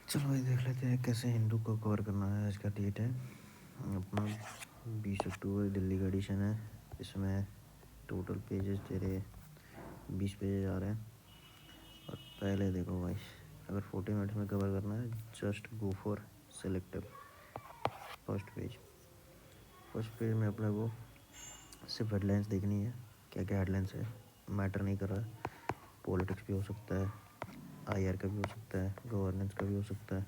चलो भाई देख लेते हैं कैसे हिंदू को कवर करना है। आज का डेट है अपना 20 अक्टूबर, दिल्ली का एडिशन है। इसमें टोटल पेजेस तेरे 20 पेजेस आ रहे हैं। और पहले देखो भाई, अगर 40 मिनट्स में कवर करना है just go for selective. First page में अपने को सिर्फ हेडलाइंस देखनी है। क्या क्या हेडलाइंस है मैटर नहीं कर रहा है। पॉलिटिक्स भी हो सकता है, आईआर का भी हो सकता है, गवर्नेंस का भी हो सकता है,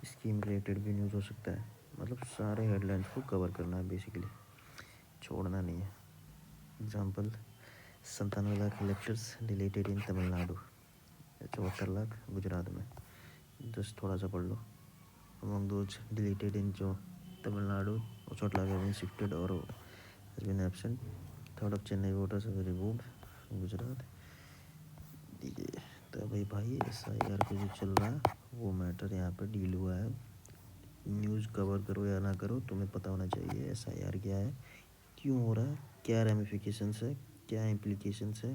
स्कीम रिलेटेड भी न्यूज़ हो सकता है। मतलब सारे हेडलाइंस को कवर करना है बेसिकली, छोड़ना नहीं है। Example 97 lakh elections deleted in Tamil Nadu, 74 lakh Gujarat में। जस्ट थोड़ा सा पढ़ लो। अमंग दोज डिलीटेड इन जो Tamil Nadu, 64 lakh have been shifted और has been absent. Third of Chennai voters have removed Gujarat. ये तो भाई SIR पे जो चल रहा है वो मैटर यहाँ पे डील हुआ है। न्यूज़ कवर करो या ना करो, तुम्हें पता होना चाहिए SIR क्या है, क्यों हो रहा है, क्या रेमिफिकेशंस है, क्या इम्प्लीकेशंस है,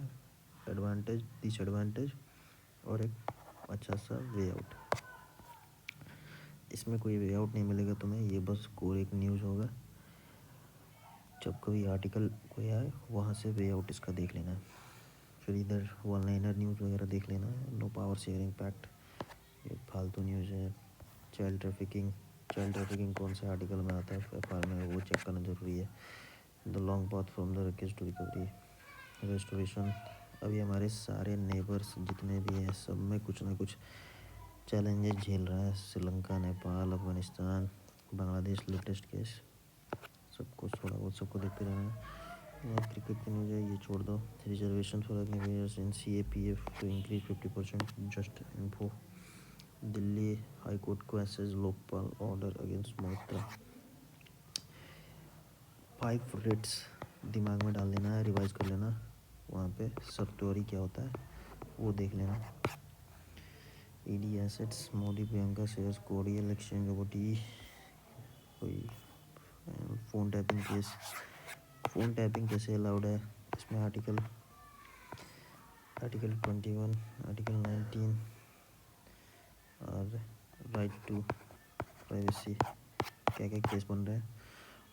एडवांटेज डिसएडवांटेज और एक अच्छा सा वे आउट। इसमें कोई वे आउट नहीं मिलेगा तुम्हें, ये बस कोर एक न्यूज़ होगा। जब कोई आर्टिकल कोई आए वहाँ से वे आउट इसका देख लेना है। फिर इधर वन लाइनर न्यूज़ वगैरह देख लेना है। नो पावर शेयरिंग पैक्ट, ये फालतू न्यूज़ है। चाइल्ड ट्रैफिकिंग कौन से आर्टिकल में आता है FR में, वो चेक करना ज़रूरी है। The long path from the wreckage to recovery, restoration. अभी हमारे सारे नेबर्स जितने भी हैं सब में कुछ ना कुछ चैलेंजेस झेल रहा है। श्रीलंका, नेपाल, अफगानिस्तान, बांग्लादेश लेटेस्ट केस, सबको थोड़ा बहुत सबको देखते रहना है। यहाँ क्रिकेट की न्यूज़ है, ये छोड़ दो। Reservation for Agniveers in CAPF to increase 50%, just info. Delhi high court को एसेज Lokpal order against Moitra. 5 rates दिमाग में डाल लेना है, रिवाइज कर लेना। वहाँ पे सब थ्योरी क्या होता है वो देख लेना। ED assets, Modi Priyanka shares, कोडियल एक्सचेंज ओटी, कोई phone tapping case. Phone tapping कैसे अलाउड है इसमें, आर्टिकल 21, आर्टिकल 19 और राइट टू प्राइवेसी, क्या क्या केस बन रहे हैं।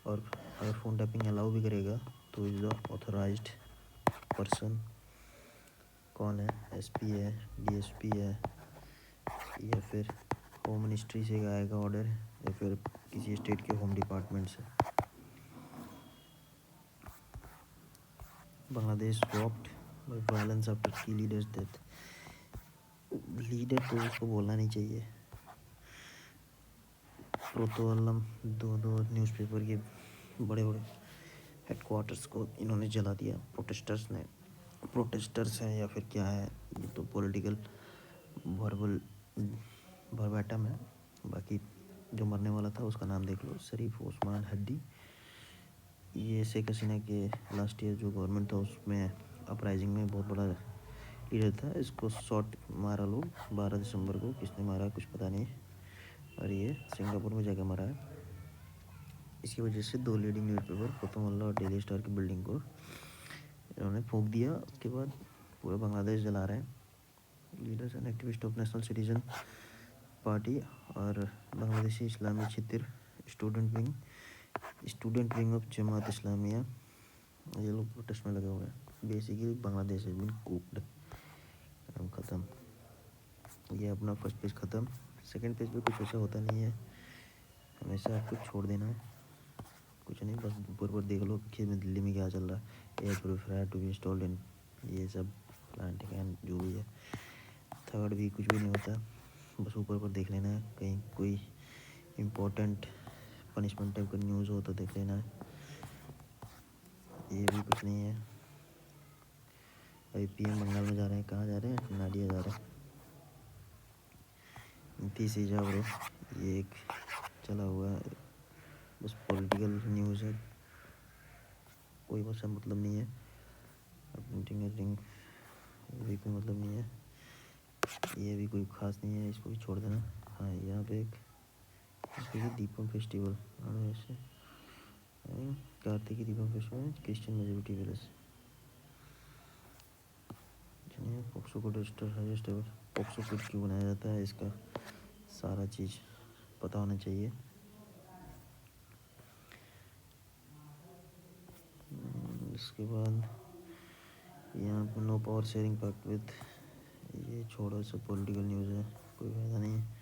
और अगर फ़ोन टैपिंग अलाउ भी करेगा तो इज द ऑथराइज्ड पर्सन कौन है, SP है, DSP है, या फिर होम मिनिस्ट्री से आएगा ऑर्डर, या फिर किसी स्टेट के होम डिपार्टमेंट से। Bangladesh walked by violence after key leader's death. Leader तो उसको बोलना नहीं चाहिए। प्रोतोअल्लम, दो न्यूज़पेपर के बड़े बड़े हेडक्वार्टर्स को इन्होंने जला दिया प्रोटेस्टर्स ने। प्रोटेस्टर्स हैं या फिर क्या है, ये तो पॉलिटिकल वर्बल वर्बैटम है। बाकी जो मरने वाला था उसका नाम देख लो, शरीफ ओस्मान हड्डी। ये शेख हसीना के लास्ट ईयर जो गवर्नमेंट था उसमें अपराइजिंग में बहुत बड़ा लीडर था। इसको शॉट मारा लोग 12 दिसंबर को, किसने मारा कुछ पता नहीं। और ये सिंगापुर में जाकर मरा है। इसकी वजह से 2 लीडिंग न्यूज़पेपर प्रथम और डेली स्टार की बिल्डिंग को इन्होंने फूंक दिया। उसके बाद पूरा बांग्लादेश जला रहे हैं। Leaders and activist of national citizen party और Bangladeshi Islami Chhatra student wing of Jamaat Islamia, ये लोग प्रोटेस्ट में लगे हुए हैं। Basically Bangladesh has been cooked, ख़त्म। ये अपना फर्स्ट पेज ख़त्म। सेकंड पेज पे कुछ ऐसा होता नहीं है, हमेशा आपको छोड़ देना है। कुछ नहीं, बस ऊपर देख लो कि दिल्ली में क्या चल रहा है। Air purifier to be installed in, ये सब प्लांटिंग एंड जो भी है। थर्ड भी कुछ भी नहीं होता, बस ऊपर देख लेना है। कहीं कोई इम्पोर्टेंट पनिशमेंट टाइप का न्यूज़ हो तो देख लेना है। ये भी कुछ नहीं है। अभी PM बंगाल में जा रहे हैं, कहाँ जा रहे हैं, नाडिया जा रहे हैं। नीतीश ही जा ब्रो, ये एक चला हुआ है, बस पॉलिटिकल न्यूज़ है, कोई वैसा मतलब नहीं है। प्रिंटिंग रिंग भी कोई मतलब नहीं है। ये भी कोई ख़ास नहीं है, इसको भी छोड़ देना। हाँ, यहाँ पे एक दीपम फेस्टिवल ऐसे Karthigai Deepam festival Christian majority village. POCSO को register highest ever. POCSO code क्यों बनाया जाता है, इसका सारा चीज़ पता होना चाहिए। इसके बाद यहाँ पर no power sharing pact with, ये छोड़ो, सब पॉलिटिकल न्यूज़ है, कोई फायदा नहीं है।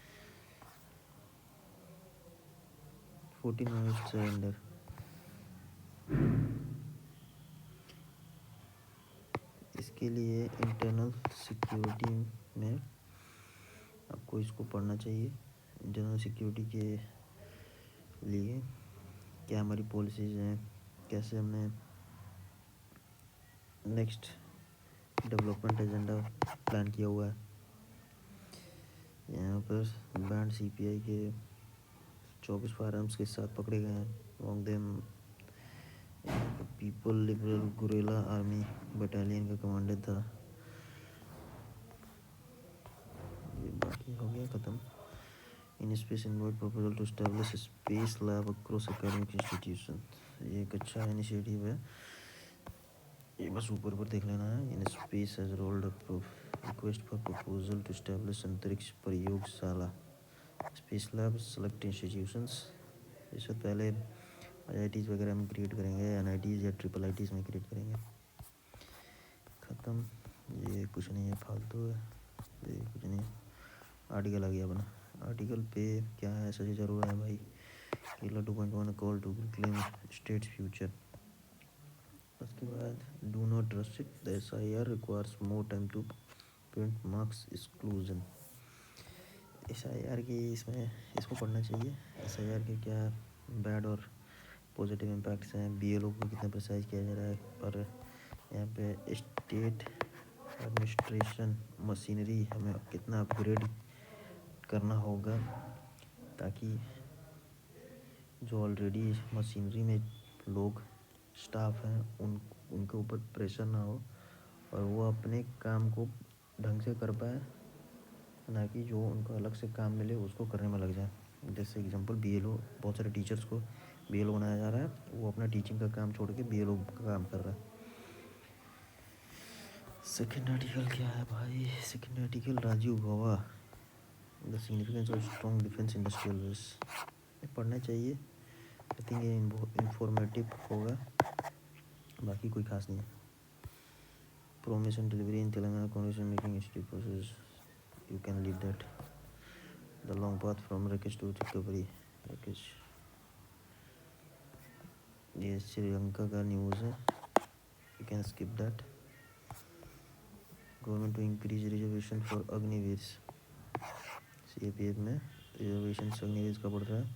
14 मिनट सरेंडर। इसके लिए इंटरनल सिक्योरिटी में आपको इसको पढ़ना चाहिए। इंटरनल सिक्योरिटी के लिए क्या हमारी पॉलिसीज़ हैं, कैसे हमने नेक्स्ट डेवलपमेंट एजेंडा प्लान किया हुआ है। यहाँ पर बैंड CPI के 24 फायरआर्म्स के साथ पकड़े गए हैं। Among them people liberal guerrilla army battalion का कमांडर था। ये बाकी हो गया ख़त्म। In space invite proposal to establish space lab across academic institution, ये एक अच्छा इनिशिएटिव है, ये बस ऊपर पर देख लेना है। In space has rolled up request for proposal to establish अंतरिक्ष प्रयोगशाला स्पेस लैब सेलेक्ट इंस्टीट्यूशंस। इससे पहले IITs वगैरह में क्रिएट करेंगे, NITs या IIITs में क्रिएट करेंगे। ख़त्म। ये कुछ नहीं है, फालतू है, ये कुछ नहीं। आर्टिकल आ गया अपना। आर्टिकल पे क्या है, ऐसा चीज़ ज़रूर है भाई। केला 2.1 call to claim state's future. उसके बाद do not trust it, the SIR requires more time to print marks exclusion. SIR की इसमें इसको पढ़ना चाहिए। SIR के क्या बैड और पॉजिटिव इम्पैक्ट्स हैं, BLO को कितना प्रिसाइज किया जा रहा है, और यहाँ पे स्टेट एडमिनिस्ट्रेशन मशीनरी हमें कितना अपग्रेड करना होगा ताकि जो ऑलरेडी मशीनरी में लोग स्टाफ हैं उनके ऊपर प्रेशर ना हो और वो अपने काम को ढंग से कर पाए, ना कि जो उनको अलग से काम मिले उसको करने में लग जाए। जैसे एग्जांपल BLO, बहुत सारे टीचर्स को BLO बनाया जा रहा है, वो अपना टीचिंग का काम छोड़ के BLO का काम कर रहा है। सेकेंड आर्टिकल क्या है भाई? Second article Rajiv Gauba, the significance of strong defence industrial base. ये पढ़ना चाहिए, आई थिंक ये इंफॉर्मेटिव होगा, बाकी कोई खास नहीं है। Promise and delivery in Telangana constitution making institute process, you can leave that. The long path from wreckage to recovery, wreckage. ये श्रीलंका का न्यूज़ है, you can skip that. Government to increase reservation for Agniveers, CAPF में reservation Agniveer का बढ़ रहा है।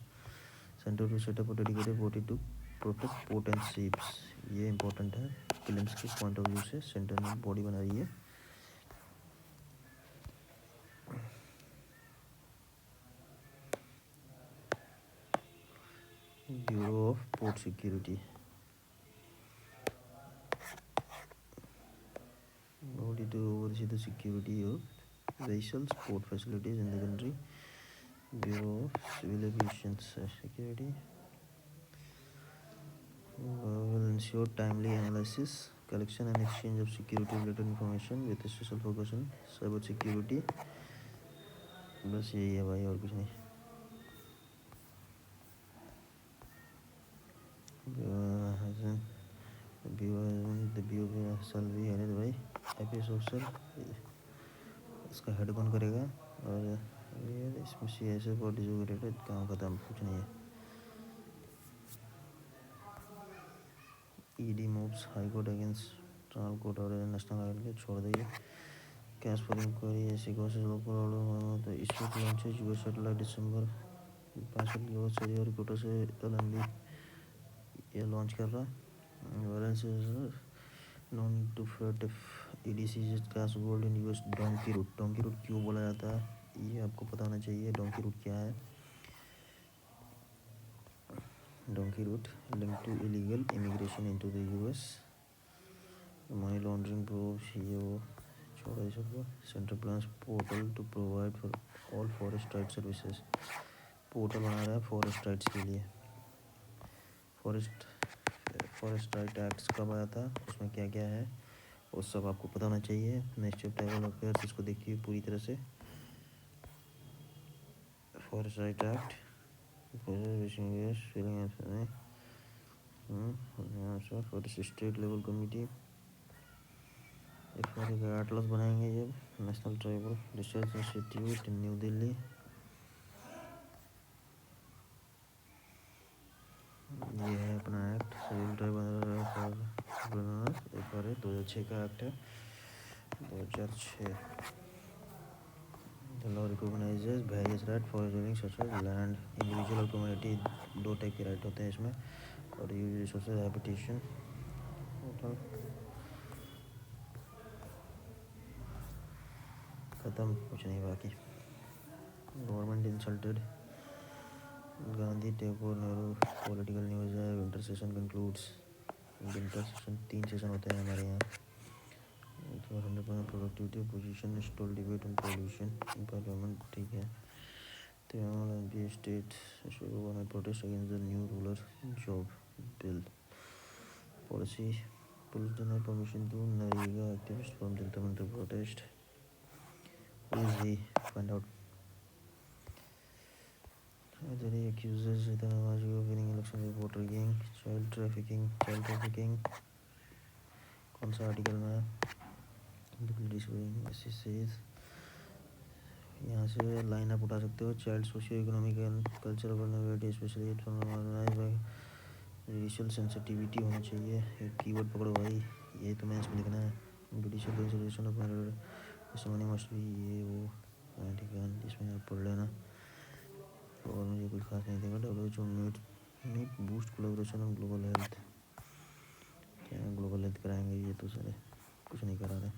Centre to set up a dedicated body to protect port and ships, ये important है फिल्म्स के पॉइंट ऑफ व्यू से। सेंटर में बॉडी बना रही है। Bureau of port security, body to oversee the security of vessels, port facilities in the country. Bureau of Civil Aviation Security will ensure timely analysis, collection and exchange of security related information with a special focus on cyber security। बस यही है भाई, और कुछ नहीं। Salary है भाई, IPS officer, इसका हेड कौन करेगा, और इसमें CSA बॉडी जो रिलेटेड काम खत्म, कुछ नहीं है। ED moves high court against trial court और नेशनल हाईवे, छोड़ देंगे। कैश फॉर इंक्वायरी ऐसी कोशिश लोकल, तो इशू लॉन्च है US सैटेलाइट December 65 की से रिक्रूटर से LNB ये लॉन्च कर रहा है। Violence non to flood EDC cash gold in US donkey route. Donkey route क्यों बोला जाता है ये आपको पता होना चाहिए। डोंकी रूट क्या है? Donkey route link to illegal immigration into the US, money laundering proves, ये वो छोड़ो सबको। Central plans portal to provide for all forest right services, portal बना रहा है फॉरेस्ट राइट्स के लिए। फॉरेस्ट राइट एक्ट्स कब आया था, उसमें क्या क्या है वो सब आपको पता होना चाहिए। नेक्स्ट ट्राइबल अफेयर्स, इसको देखिए पूरी तरह से। Foresight Act, wishing yes, feeling for the state level committee. FRA का एटलस बनाएंगे ये national tribal research institute new Delhi. ये है अपना एक्ट शेड्यूल ट्राइबल FRA 2006 का एक्ट है 2006। The law recognizes various rights for living such as land, individual और community, दो टाइप के राइट होते हैं इसमें, और यूज रिसोर्सेज हैबिटेशन। ख़त्म, कुछ नहीं बाकी। Government insulted Gandhi Tagore Nehru political news है। Winter session concludes. Winter session 3 session होते हैं हमारे यहाँ। 100% productivity position stall debate on pollution in parliament, ठीक है। Trinamool MP state government protest against the new rural job bill policy police deny permission to NREGA activist from जनता मंत्र protest. Easy, find out. Adari accuses Namazi of winning election with voter rigging, child trafficking. कौन सा article में है? यहाँ से line up उठा सकते हो। Child socio economical cultural vulnerability specially judicial sensitivity होना चाहिए। एक कीवर्ड पकड़ो भाई, ये तो मैं इसमें लिखना है। Judicial consideration of money must भी ये वो इसमें आप पढ़ लेना। और मुझे कुछ खास नहीं देगा। WHO need boost collaboration on global health. क्या ग्लोबल हेल्थ कराएंगे ये तो सारे कुछ नहीं करा रहे,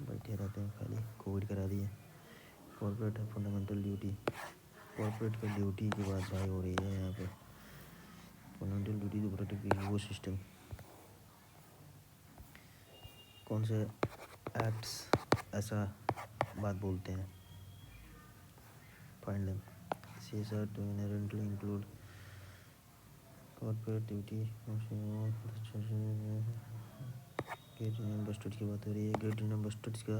बैठे रहते हैं खाली। कोविड करा दिए। कॉर्पोरेट फंडामेंटल ड्यूटी, कॉर्पोरेट का ड्यूटी की बात भाई हो रही है यहाँ पे। Fundamental duty to protect ecosystem. कौन से एक्ट्स ऐसा बात बोलते हैं? Find them. CSR to inherently include corporate duty। Great Indian bustard की बात हो रही है। ग्रेट इंडियन बस्टर्ड का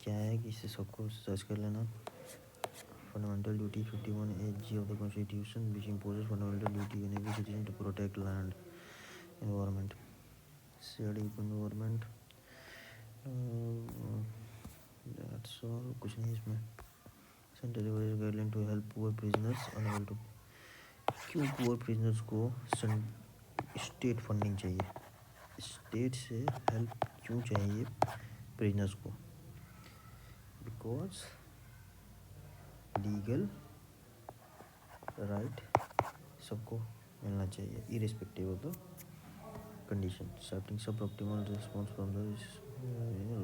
क्या है कि इसे सबको सर्च कर लेना। Fundamental duty 51(a)(g of the Constitution which imposes fundamental duty on every citizen to protect land, environment, shared environment। that's all, कुछ नहीं इसमें। Central guideline to help poor prisoners unable to. क्यों पुअर प्रिजनर्स को state funding चाहिए? State से help क्यों चाहिए prisoners को? बिकॉज लीगल राइट सबको मिलना चाहिए irrespective of the condition. Starting सब optimal response from the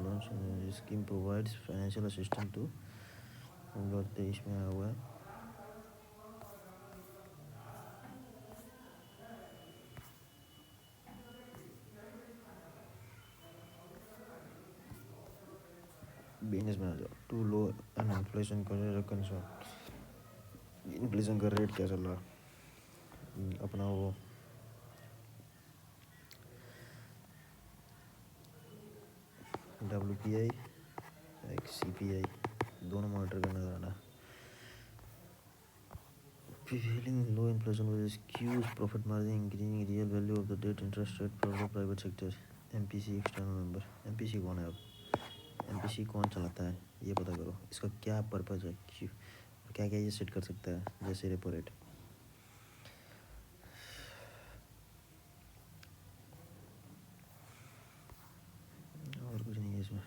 launch scheme provides financial assistance to. देश में आया हुआ है। बिजनेस में आ जाओ। टू लो एंड इन्फ्लेशन का कंसर्न। इन्फ्लेशन का रेट क्या चल रहा? अपना वो WPI एक CPI दोनों मॉनिटर करना रहना। Prevailing low inflation will skews profit margin, increasing real value of the debt interest rate for the private sector। MPC external member। MPC कौन है? अब MPC कौन चलाता है ये पता करो। इसका क्या पर्पज़ है, क्यों क्या क्या ये सेट कर सकता है, जैसे रेपो रेट। और कुछ नहीं है इसमें।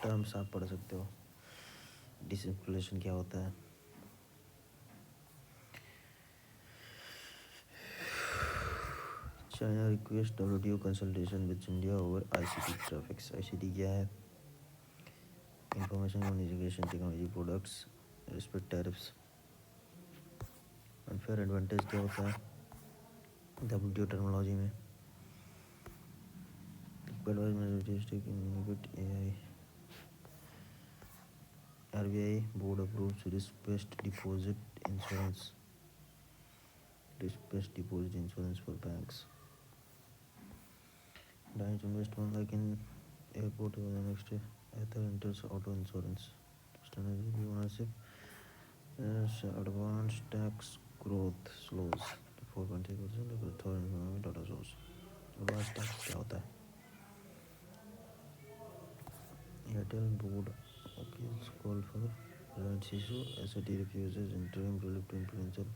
टर्म्स आप पढ़ सकते हो। डिसइंफ्लेशन क्या होता है? China request WTO consultation with India over ICT tariffs. ICT क्या है? Information communication technology products respect tariffs. Unfair advantage क्या होता है WTO टर्मिनोलॉजी में? AI। RBI board approves risk based deposit insurance. Risk based deposit insurance for banks. Direct investment like in airport next Ather enters auto insurance. energy ownership as advanced tax growth slows to 4.3% of the third economic data source. Advanced tax क्या होता है? Airtel board appeals call for rights issue. SAT refuses interim relief to influencer.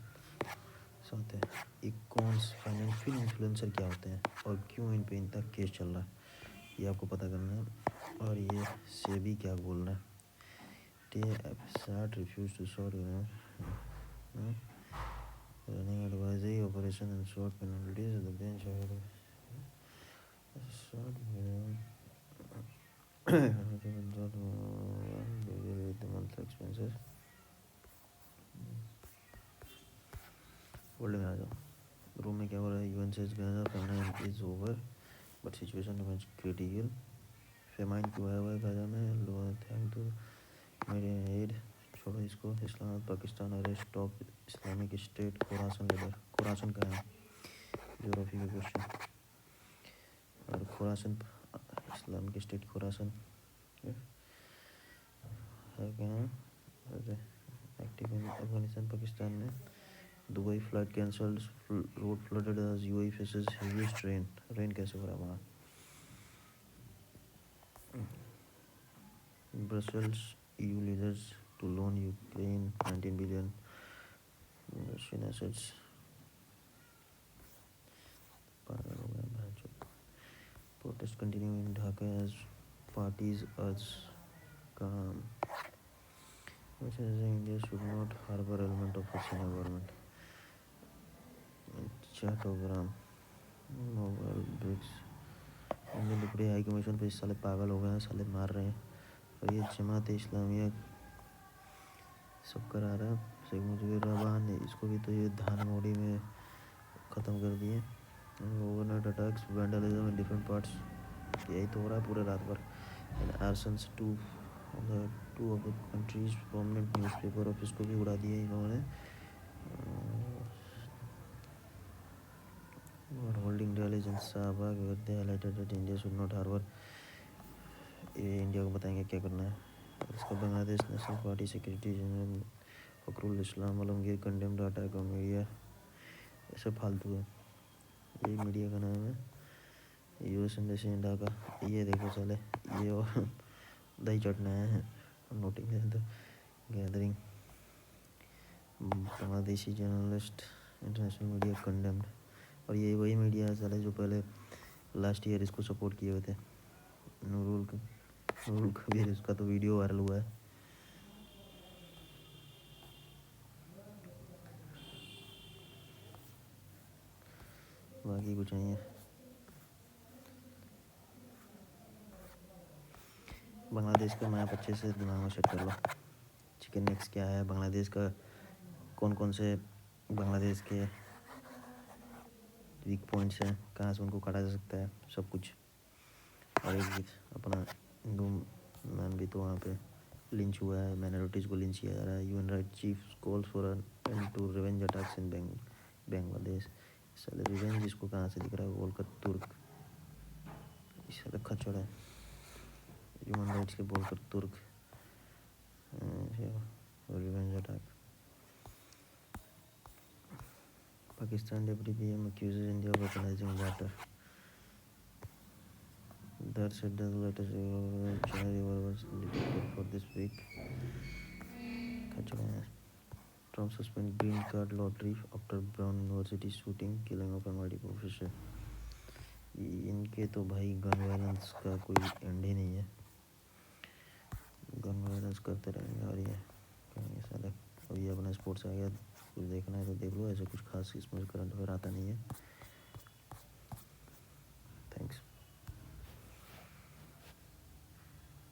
साथ है इकॉन्स financial influencer क्या होते हैं और क्यों इन पे इनका केस चल रहा है, ये आपको पता करना है. और ये सेबी क्या बोल रहा है. SAT refused to sort running advisory operation and short penalties at the bench of short the monthly expenses. World में आ जाओ. रूम में क्या हो रहा है. UN says Gaza famine is over but situation remains critical. Famine क्यों आया हुआ है गाजा में. लोअर थैंक टू मेरे एड. छोड़ो इसको. Islamabad Pakistan arrest top Islamic state Khurasan leader. Khurasan का है जोग्राफी का क्वेश्चन. और खुरासन इस्लामिक स्टेट खुरासन है क्या. एक्टिव इन अफगानिस्तान पाकिस्तान में. Dubai flight cancelled. Road flooded as UAE faces heaviest rain. Rain कैसे हो रहा है वहाँ. Brussels EU leaders to loan Ukraine 19 billion Russian assets. Protests continue in Dhaka as parties urge calm. Which says India should not harbor element of Hasina government. Chattogram. Mobile bricks. Indian deputy high commission पे साले पागल हो गए हैं. साले मार रहे हैं. और ये जमात इस्लामिया सब करा रहा है. शेख मुजीबुर रहमान ने इसको भी तो ये धानमोड़ी में ख़त्म कर दिए. Overnight attacks vandalism in different parts. यही तो हो रहा है पूरे रात भर. And arsons two of the country's prominent newspaper office को भी उड़ा दिए इन्होंने. Holding rallies in Shahbag where they highlighted that India should not harbour. ये इंडिया को बताएंगे क्या करना है. इसका Bangladesh national party secretary general Fakhrul Islam Alamgir condemned attack on media. ये सब फालतू है. ये मीडिया का नाम है यूएस एम्बेसी इन ढाका. ये देखो साले ये और दही चटना है. Noting the gathering. Bangladeshi journalist international media condemned. और ये वही मीडिया है साले जो पहले लास्ट ईयर इसको सपोर्ट किए हुए थे. नूरुल कबीर. इसका तो वीडियो वायरल हुआ है. बाकी कुछ नहीं है. बांग्लादेश का मैप अच्छे से दिमाग में सेट कर लो. चिकन नेक्स क्या है बांग्लादेश का. कौन कौन से बांग्लादेश के वीक पॉइंट्स हैं. कहाँ से उनको काटा जा सकता है. सब कुछ. और एक अपना हिंदू मैन भी तो वहाँ पे लिंच हुआ है. माइनॉरिटीज़ को लिंच किया जा रहा है. UN right chief calls for an end to revenge attacks in Bangladesh. साले रिवेंज इसको कहाँ से दिख रहा है. बोलकर तुर्क. इस साले खच्चड़ है. ह्यूमन राइट्स के बोलकर तुर्क. Revenge attack. Pakistan deputy PM accuses India of weaponizing water. That said, the latest China river was detected for this week. Trump suspend green card lottery after Brown University shooting, killing of MIT professor. इनके तो भाई gun violence का कोई and he नहीं है. Gun violence करते रहेंगे. और ये कहेंगे साले. अभी अपना स्पोर्ट्स आ गया. कुछ देखना है तो देख लो. ऐसे कुछ खास इसमें करंट अफेयर आता नहीं है. थैंक्स.